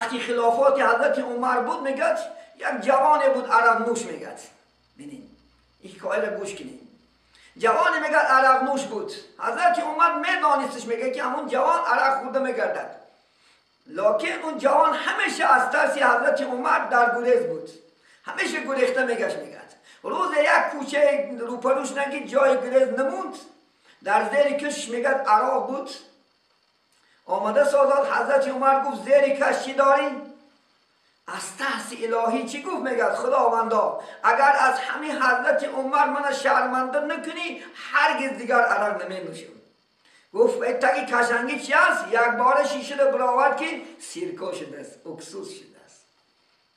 وقتی خلافات حضرت عمر بود میگد یک جوانی بود عرق نوش میگد. ببینید این حکایه را گوش کنید. جوانی میگد عرق نوش بود. حضرت عمر میدانستش میگه که همون جوان عرق خورده میگردد. لکن اون جوان همیشه از ترس حضرت عمر در گریز بود. همیشه گریخته میگشت میگد. روز یک کوچه روپروش نگید جای گریز نموند. در زیر کش میگد عراق بود. آمده سازاد حضرت عمر گفت زیر کش چی داری؟ از ترس الهی چی گفت میگد خداوندا اگر از همین حضرت عمر من شرمنده نکنی هرگز دیگر عرق نمی نوشم. گفت تکی کشنگی چی است؟ یک بار شیشه رو براورد که سیرکا شده است، اکسوس شده است.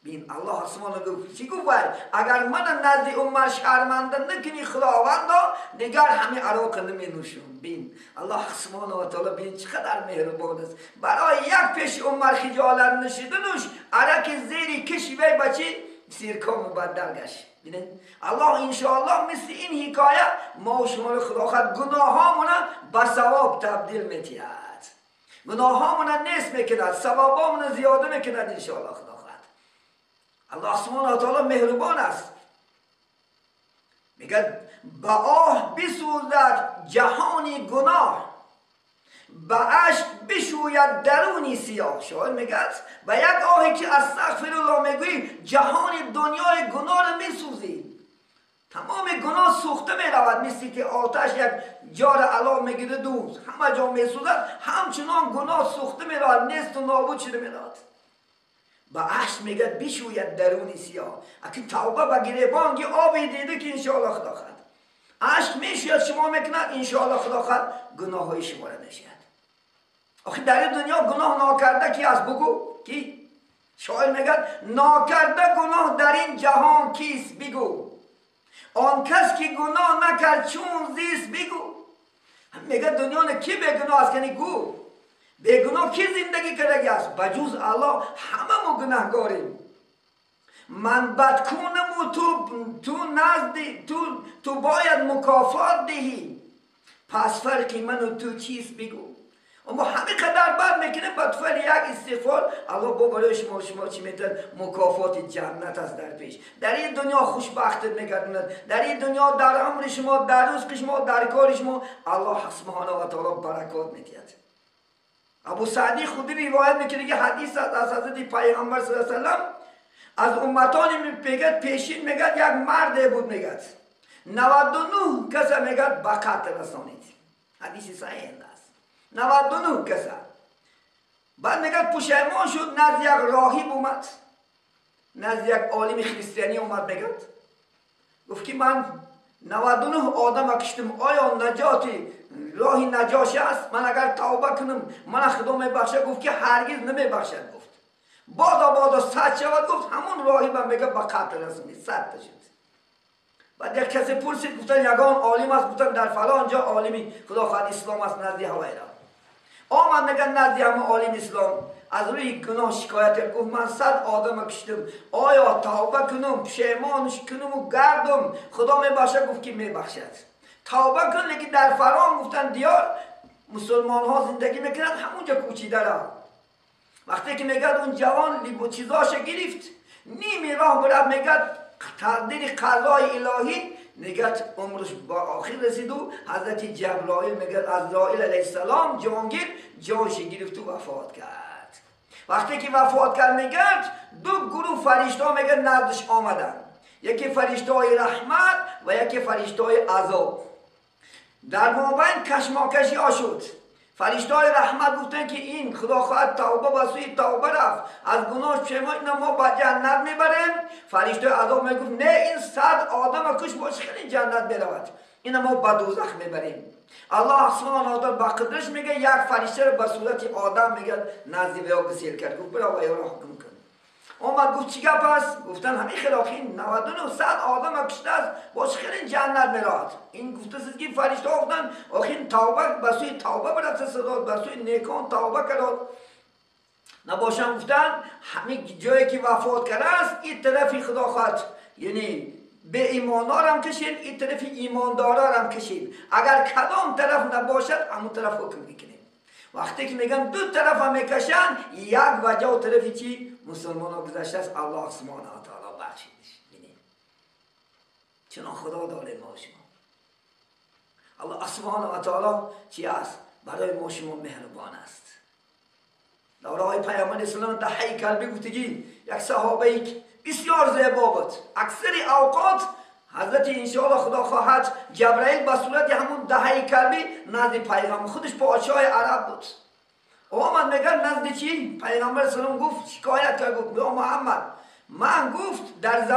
بین الله سبحانه گفت چی گفت؟ اگر من نزد عمر شرمنده نکنی خداوندا دیگر همین عراق نمی نوشم. بین الله سبحانه و تعالی بین چقدر مهربان است. برای یک پیش عمر خجالت نشیدنش عرق زیری کشی وی بچی سیرکا مبدل گشت. بینید الله انشاءالله مثل این حکایه ما و شما رو خدا خواهد گناهامون به ثواب تبدیل میتید. گناهامون نیست میکند، ثوابامون زیاده میکند انشاءالله خدا خواهد. الله سبحانه و تعالی مهربان است. میگه به آه بسوزد جهانی گناه، به اشک بشوید درونی سیاه. شاعر میگه به یک آهی که استغفرالله میگویی جهان دنیای گناه رو میسوزی. تمام گناه سوخته میرود مثل که آتش یک جار علا میگیره دوز همه جا میسوزد، همچنان گناه سوخته میرود نیست و نابود شده میرود. به اشک میگه بشوید درونی سیاه. اگه توبه به گریبان آبی دیده که انشاءالله خدا خواهد اشک میشوید شما میکند انشاءالله خدا خواهد گناه های شما را میشوید. آخه در این دنیا گناه ناکرده کی است بگو؟ کی؟ شاعر میگه ناکرده گناه در این جهان کیست بگو؟ آن کس که گناه نکرد چون زیست بگو. میگه دنیا کی بگناه است کنی گو؟ بگناه کی زندگی کرده است؟ بجوز الله همه ما گناهگاریم. من بدکونم و تو نزدی تو باید مکافات دهی. پس فرقی من و تو چیست بگو؟ اما همه قدر بد میکنه بدفعل یک استغفار الله برای شما چی میتن مکافات جنت است در پیش. در این دنیا خوشبختت میگردند، در این دنیا در عمر شما، در رزق شما، در کار شما الله سبحانه و تعالی برکات میدهد. ابو سعدی خودی روایت میکنه که حدیث از حضرت پیامبر صلی الله علیه و سلم از امتان میگه پیشین میگه یک مرد بود میگه 99 کس میگه به قتل رسانید. حدیث صحیح است. 99 کس. بعد میگه پشیمان شد نزد یک راهب اومد، نزد یک عالم خریستیانی اومد میگه گفت که من 99 آدم کشتم، آیا نجاتی راهی نجاش است؟ من اگر توبه کنم من خدا میبخشه؟ گفت که هرگز نمیبخشد. گفت بادا 100 شود. گفت همون راهب میگه به قتل رسونید 100 تا شد. بعد یک کسی پرسید گفتن یگان عالم است، گفتن در فلان جا عالمی خدا خواهد اسلام است نزد هویرا. آمد میگن نزد همه عالم اسلام از روی گناه شکایت گفت من 100 آدم کشتم، آیا توبه کنم پشیمانش کنم و گردم خدا میبخشه؟ گفت که میبخشد. توبه کن. لیکن در فران گفتن دیار مسلمان ها زندگی میکنند همونجا کوچیده را. وقتی که میگد اون جوان لیبو چیزاش گرفت نیمی راه برد میگد تقدیر قضای الهی میگد عمرش با آخر رسید و حضرت جبرائیل میگد عزرائیل علیه السلام جانگیر جانش گرفت و وفات کرد. وقتی که وفات کرد میگد دو گروه فرشته میگد نزدش آمدن، یکی فرشته های رحمت و یکی فرشته های عذاب. در مابین کشماکشی ها شد. فرشته های رحمت گفتن که این خدا خواهد توبه به سوی توبه رفت از گناه پشیمان اینا ما به جنت میبریم. فرشته عذاب میگفت نه این 100 آدم کش باش خیلی جنت میرود، اینا ما به دوزخ میبریم. الله سبحانه و تعالی با قدرش میگه یک فرشته رو به صورت آدم میگه نزد وی گسیل کرد. گفت برو وی را حکم کن. اومد گفت چی گپ است؟ گفتن همین خلاقی 99 100 آدم کشته است باش خیلی جنت میرود. این گفته است که فرشته گفتن آخین توبه به سوی توبه برات صدا به سوی نیکان توبه کرد. نباشم گفتن همین جایی که وفات کرده است این طرفی خدا خواهد یعنی به ایماندار هم کشید، این طرفی ایماندارا هم کشید. اگر کدام طرف نباشد همون طرف حکم میکنیم. وقتی که میگن دو طرف هم میکشن یک وجه و طرفی چی؟ مسلمان ها گذشته است الله سبحانه و تعالی بخشیدش. بینید چنان خدا داره ما شما الله سبحانه و تعالی چی است؟ برای ما شما مهربان است. دورای پیامبر اسلام در هیکل بگفتگی یک صحابه بسیار زیبا بود. اکثر اوقات حضرت انشاءالله خدا خواهد جبرائیل به صورت همون دهه کلبی نزد پیغمبر خودش پادشاه عرب بود. آمد میگن نزد چی؟ پیغمبر سلام گفت شکایت کرد گفت محمد من گفت در